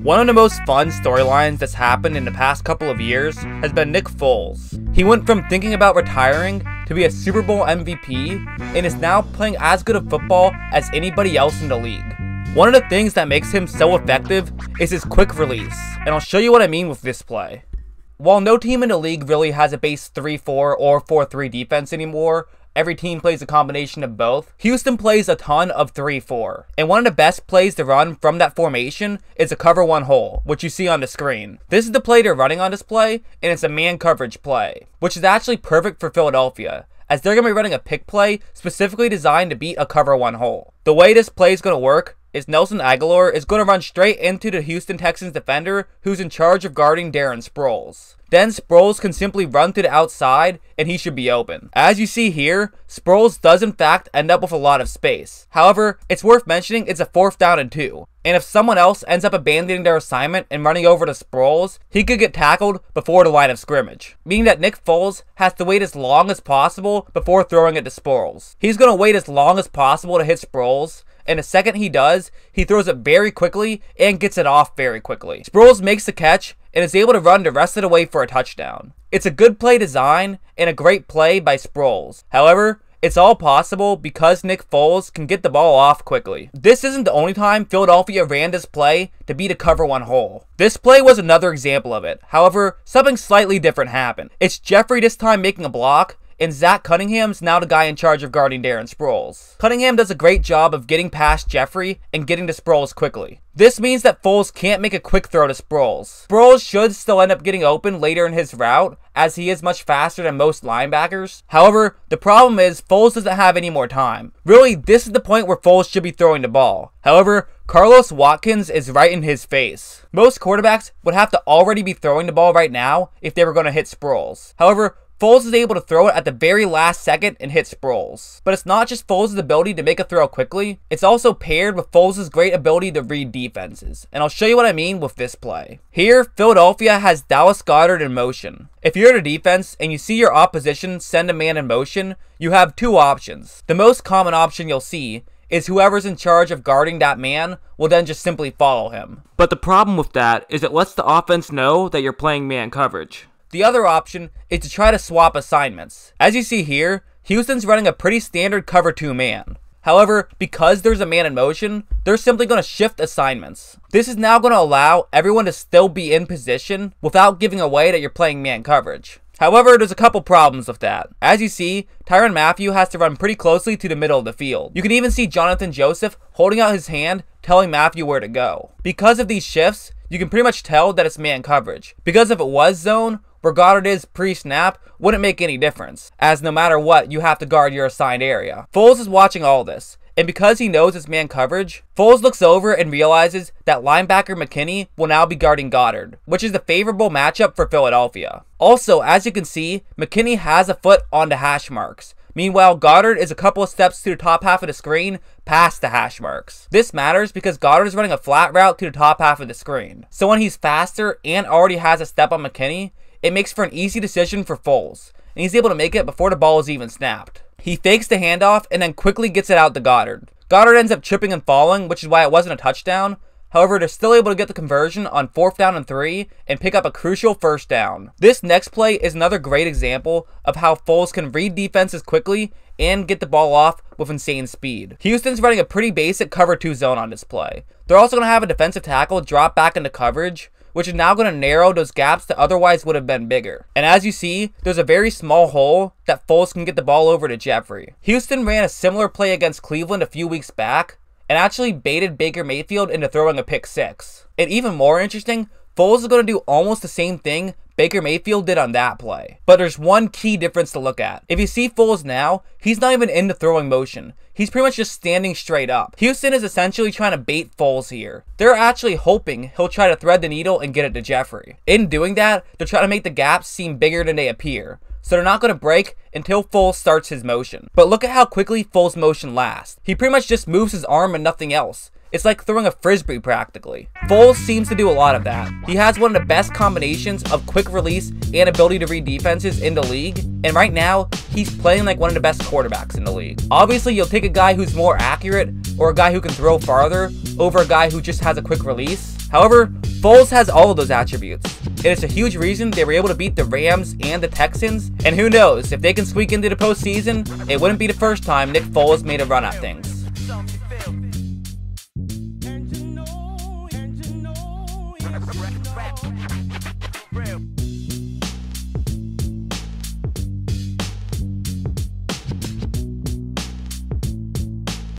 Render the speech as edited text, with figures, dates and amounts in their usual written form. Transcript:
One of the most fun storylines that's happened in the past couple of years has been Nick Foles. He went from thinking about retiring to be a Super Bowl MVP and is now playing as good of football as anybody else in the league. One of the things that makes him so effective is his quick release, and I'll show you what I mean with this play. While no team in the league really has a base 3-4 or 4-3 defense anymore, every team plays a combination of both. Houston plays a ton of 3-4, and one of the best plays to run from that formation is a cover one hole, which you see on the screen. This is the play they're running on this play, and it's a man coverage play, which is actually perfect for Philadelphia, as they're going to be running a pick play specifically designed to beat a cover one hole. The way this play is going to work is Nelson Agholor is going to run straight into the Houston Texans defender who's in charge of guarding Darren Sproles. Then Sproles can simply run to the outside and he should be open. As you see here, Sproles does in fact end up with a lot of space. However, it's worth mentioning it's a 4th down and 2. And if someone else ends up abandoning their assignment and running over to Sproles, he could get tackled before the line of scrimmage, meaning that Nick Foles has to wait as long as possible before throwing it to Sproles. He's going to wait as long as possible to hit Sproles, and the second he does, he throws it very quickly and gets it off very quickly. Sproles makes the catch and is able to run the rest of the way for a touchdown. It's a good play design and a great play by Sproles. However, it's all possible because Nick Foles can get the ball off quickly. This isn't the only time Philadelphia ran this play to beat a cover one hole. This play was another example of it. However, something slightly different happened. It's Jeffrey this time making a block, and Zach Cunningham's now the guy in charge of guarding Darren Sproles. Cunningham does a great job of getting past Jeffrey and getting to Sproles quickly. This means that Foles can't make a quick throw to Sproles. Sproles should still end up getting open later in his route, as he is much faster than most linebackers. However, the problem is Foles doesn't have any more time. Really, this is the point where Foles should be throwing the ball. However, Carlos Watkins is right in his face. Most quarterbacks would have to already be throwing the ball right now if they were going to hit Sproles. However, Foles is able to throw it at the very last second and hit Sproles. But it's not just Foles' ability to make a throw quickly, it's also paired with Foles' great ability to read defenses. And I'll show you what I mean with this play. Here, Philadelphia has Dallas Goedert in motion. If you're in a defense and you see your opposition send a man in motion, you have two options. The most common option you'll see is whoever's in charge of guarding that man will then just simply follow him. But the problem with that is it lets the offense know that you're playing man coverage. The other option is to try to swap assignments. As you see here, Houston's running a pretty standard cover 2 man. However, because there's a man in motion, they're simply going to shift assignments. This is now going to allow everyone to still be in position without giving away that you're playing man coverage. However, there's a couple problems with that. As you see, Tyrann Mathieu has to run pretty closely to the middle of the field. You can even see Jonathan Joseph holding out his hand, telling Mathieu where to go. Because of these shifts, you can pretty much tell that it's man coverage. Because if it was zone, where Goedert is pre-snap, wouldn't make any difference, as no matter what, you have to guard your assigned area. Foles is watching all this, and because he knows it's man coverage, Foles looks over and realizes that linebacker McKinney will now be guarding Goedert, which is the favorable matchup for Philadelphia. Also, as you can see, McKinney has a foot on the hash marks. Meanwhile, Goedert is a couple of steps to the top half of the screen, past the hash marks. This matters because Goddard is running a flat route to the top half of the screen. So when he's faster and already has a step on McKinney, it makes for an easy decision for Foles, and he's able to make it before the ball is even snapped. He fakes the handoff and then quickly gets it out to Goedert. Goedert ends up tripping and falling, which is why it wasn't a touchdown. However, they're still able to get the conversion on 4th down and 3 and pick up a crucial 1st down. This next play is another great example of how Foles can read defenses quickly and get the ball off with insane speed. Houston's running a pretty basic cover 2 zone on this play. They're also going to have a defensive tackle drop back into coverage, which is now going to narrow those gaps that otherwise would have been bigger. And as you see, there's a very small hole that Foles can get the ball over to Jeffrey. Houston ran a similar play against Cleveland a few weeks back, and actually baited Baker Mayfield into throwing a pick 6. And even more interesting, Foles is going to do almost the same thing Baker Mayfield did on that play. But there's one key difference to look at. If you see Foles now, he's not even in the throwing motion. He's pretty much just standing straight up. Houston is essentially trying to bait Foles here. They're actually hoping he'll try to thread the needle and get it to Jeffrey. In doing that, they're trying to make the gaps seem bigger than they appear. So they're not going to break until Foles starts his motion. But look at how quickly Foles' motion lasts. He pretty much just moves his arm and nothing else. It's like throwing a frisbee practically. Foles seems to do a lot of that. He has one of the best combinations of quick release and ability to read defenses in the league, and right now, he's playing like one of the best quarterbacks in the league. Obviously, you'll take a guy who's more accurate or a guy who can throw farther over a guy who just has a quick release. However, Foles has all of those attributes, and it's a huge reason they were able to beat the Rams and the Texans, and who knows, if they can squeak into the postseason, it wouldn't be the first time Nick Foles made a run at things.